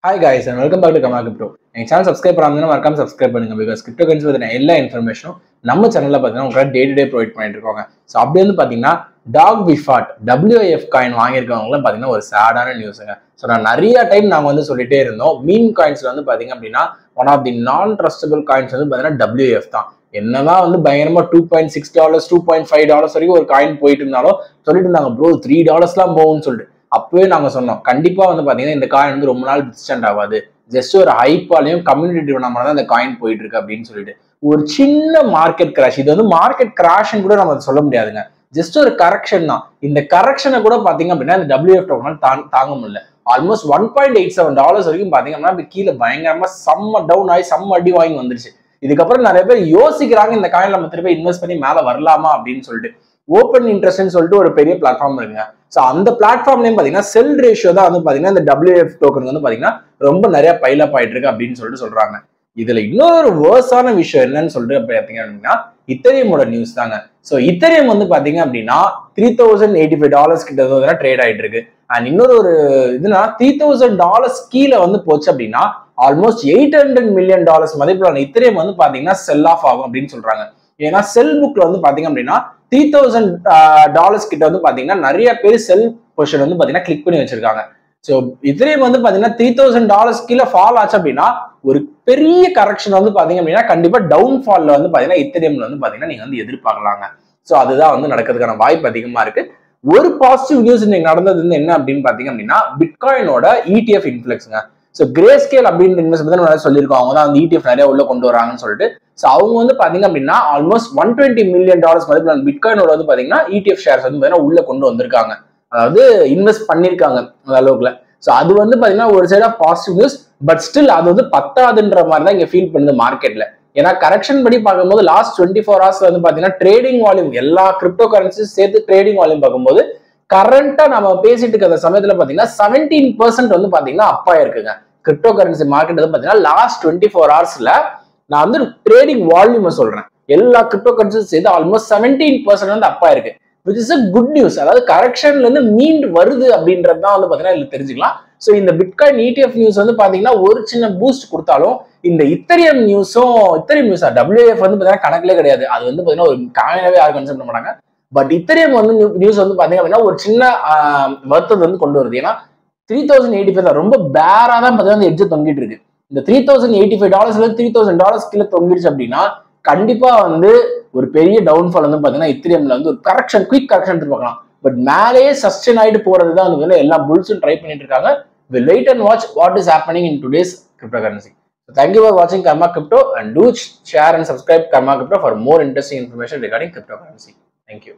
Hi guys and welcome back to Karma Crypto. எங்க channel subscribe பண்ணாம மறக்காம subscribe பண்ணுங்க because கிரிப்டோ கரன்சி பத்தின எல்லா இன்ஃபர்மேஷனும் நம்ம சேனல்ல பாத்தீங்கன்னா உங்களுக்கு டே டு டே ப்ரொவைட் பண்ணிட்டு இருக்காங்க. சோ அப்படி வந்து பாத்தீங்கன்னா டாக் விஃபாட் WIF காயின் வாங்கியிருக்கவங்களும் பாத்தீங்கன்னா ஒரு சேடான நியூஸ்ங்க. ஸோ நான் நிறைய டைம் நாங்க வந்து சொல்லிட்டே இருந்தோம் மீன் காயின்ஸ்ல வந்து பாத்தீங்க அப்படின்னா ஒன் ஆஃப் தி நான் ட்ரஸ்டபிள் காயின்ஸ் வந்து பாத்தீங்கன்னா WIF தான். என்னதான் வந்து பயங்கரமா $2.6 $2.5 வரைக்கும் ஒரு காயின் போயிட்டு இருந்தாலும் சொல்லிட்டு இருந்தாங்க ப்ரோ $3 போகும்னு சொல்லிட்டு. அப்பவே நாங்க சொன்னோம் கண்டிப்பா வந்து பாத்தீங்கன்னா இந்த காயின் வந்து ரொம்ப நாள் டிஸ்டன்ட் ஆகாது, ஜஸ்ட் ஒரு ஹைப்பாலையும் கம்யூனிட்டி ட்ரிவனா தான் இந்த காயின் போயிட்டு இருக்கு அப்படின்னு சொல்லிட்டு. ஒரு சின்ன மார்க்கெட் கிராஷ், இது வந்து மார்க்கெட் கிராஷ்னு கூட நம்ம சொல்ல முடியாதுங்க, ஜஸ்ட் ஒரு கரெக்ஷன் தான். இந்த கரெக்ஷனை கூட பாத்தீங்க அப்படின்னா இந்த WIF டோக்கனால் தாங்க முடியல. ஆல்மோஸ்ட் $1.87 வரைக்கும் பாத்தீங்க அப்படின்னா கீழே பயங்கரமா செம்ம டவுன் ஆகி செம்ம அடி வாங்கி வந்துருச்சு. இதுக்கப்புறம் நிறைய பேர் யோசிக்கிறாங்க இந்த காயின் நம்ம திரும்ப இன்வெஸ்ட் பண்ணி மேல வரலாமா அப்படின்னு சொல்லிட்டு. ஓப்பன் இன்ட்ரெஸ்ட்னு சொல்லிட்டு ஒரு பெரிய பிளாட்ஃபார்ம் இருக்குங்க. ஸோ அந்த பிளாட்ஃபார்ம்லயும் பாத்தீங்கன்னா செல் ரேஷியோ தான் வந்து பாத்தீங்கன்னா இந்த WIF டோக்கன் வந்து பாத்தீங்கன்னா ரொம்ப நிறைய பைலப் ஆயிட்டு இருக்கு அப்படின்னு சொல்லிட்டு சொல்றாங்க. இதுல இன்னொரு வேர்ஸான விஷயம் என்னன்னு சொல்லிட்டு பாத்தீங்க அப்படின்னா இத்தரியமோட நியூஸ் தாங்க. ஸோ இத்தரியம் வந்து பாத்தீங்க அப்படின்னா $3,085 கிட்ட ட்ரேட் ஆயிட்டு இருக்கு. அண்ட் இன்னொரு ஒரு இதுனா $3,000 கீழே வந்து போச்சு அப்படின்னா ஆல்மோஸ்ட் $800 மில்லியன் மதிப்பிலான இத்தரியம் வந்து பாத்தீங்கன்னா செல் ஆஃப் ஆகும் அப்படின்னு சொல்றாங்க. ஏன்னா செல் புக்ல வந்து பாத்தீங்க அப்படின்னா $3,000 கிட்ட வந்து பாத்தீங்கன்னா நிறைய பேர் செல் பொசிஷன் வந்து பாத்தீங்கன்னா கிளிக் பண்ணி வச்சிருக்காங்க. ஸோ இத்தரியம் வந்து பாத்தீங்கன்னா $3,000 கீழே ஃபால் ஆச்சு அப்படின்னா ஒரு பெரிய கரெக்ஷன் வந்து பாத்தீங்க அப்படின்னா கண்டிப்பா டவுன் ஃபால்ல வந்து பாத்தீங்கன்னா இத்தரியம்ல வந்து பாத்தீங்கன்னா நீங்க வந்து எதிர்பார்க்கலாங்க. ஸோ அதுதான் வந்து நடக்கிறதுக்கான வாய்ப்பு அதிகமா இருக்கு. ஒரு பாசிட்டிவ் நியூஸ் இன்னைக்கு நடந்தது வந்து என்ன அப்படின்னு பாத்தீங்க அப்படின்னா பிட்காயினோட ETF இன்ஃபிளக்ஸ்ங்க. ஸோ கிரேஸ்கேல் அப்படின்னு இன்வெஸ்ட் சொல்லியிருக்கோம், அவங்க தான் வந்து ETF நிறைய உள்ள கொண்டு வராங்கன்னு சொல்லிட்டு. ஸோ அவங்க வந்து பாத்தீங்க அப்படின்னா ஆல்மோஸ்ட் $120 மில்லியன் மதிப்பிலான பிட்காயினோட வந்து பாத்தீங்கன்னா ETF ஷேர்ஸ் வந்து பாத்தீங்கன்னா உள்ள கொண்டு வந்திருக்காங்க, அதாவது இன்வெஸ்ட் பண்ணிருக்காங்க அந்த அளவுக்குல. ஸோ அது வந்து பாத்தீங்கன்னா ஒரு side of positive news. But still அது வந்து பத்தாதுன்ற மாதிரி தான் இங்க ஃபீல் பண்ணுது மார்க்கெட்ல. ஏன்னா கரெக்ஷன் படி பார்க்கும்போது லாஸ்ட் 24 hours வந்து பாத்தீங்கன்னா ட்ரேடிங் வால்யூம் எல்லா கிரிப்டோ கரன்சிஸ் சேர்த்து ட்ரேடிங் வால்யூம் பார்க்கும்போது கரண்டா நம்ம பேசிட்டு இருக்கிற சமயத்துல பாத்தீங்கன்னா 17% வந்து பாத்தீங்கன்னா அப்பா இருக்குங்க. கிரிப்டோ கரன்சி மார்க்கெட் வந்து பாத்தீங்கன்னா லாஸ்ட் 24 hours நான் வந்து ட்ரேடிங் வால்யூம் சொல்றேன், எல்லா கிரிப்டோ கரன்சிஸ் சேர்த்து ஆல்மோஸ்ட் 17% வந்து அப்பா இருக்கு, which is a good news. அதாவது கரெக்ஷன்ல இருந்து மீண்டு வருது அப்படின்றது தான் வந்து பாத்தீங்கன்னா இதுல தெரிஞ்சுக்கலாம். ஸோ இந்த பிட்காயின் ETF நியூஸ் வந்து பாத்தீங்கன்னா ஒரு சின்ன பூஸ்ட் கொடுத்தாலும் இந்த இத்தரியம் நியூஸ் WIF வந்து பாத்தீங்கன்னா கணக்கிலே கிடையாது. அது வந்து பாத்தீங்கன்னா ஒரு காயினாவே யாரும் கன்சிடர் பண்ண மாட்டாங்க. பட் இத்தரியம் வந்து நியூஸ் வந்து பாத்தீங்க அப்படின்னா ஒரு சின்ன வருத்தத்தை வந்து கொண்டு வருது. ஏன்னா 3,085 தான் ரொம்ப பேரா தான் பாத்தீங்கன்னா எட்ஜ் தொங்கிட்டு இருக்கு. இந்த $3,085 $3,000 கீழே தொங்கிடுச்சு அப்படின்னா கண்டிப்பா வந்து ஒரு பெரிய டவுன்ஃபால் வந்து பாத்தீங்கன்னா இத்தரியம்ல வந்து ஒரு கரெக்ஷன், குயிக் கரெக்ஷன் பார்க்கலாம். பட் மேலேயே சஸ்டெயின் ஆயிட்டு போறதுதான் வந்து எல்லா புல்ஸும் ட்ரை பண்ணிட்டு இருக்காங்க. We'll wait and watch what is happening in today's cryptocurrency. So thank you for watching Karma Crypto and do share and subscribe Karma Crypto for more interesting information regarding cryptocurrency. Thank you.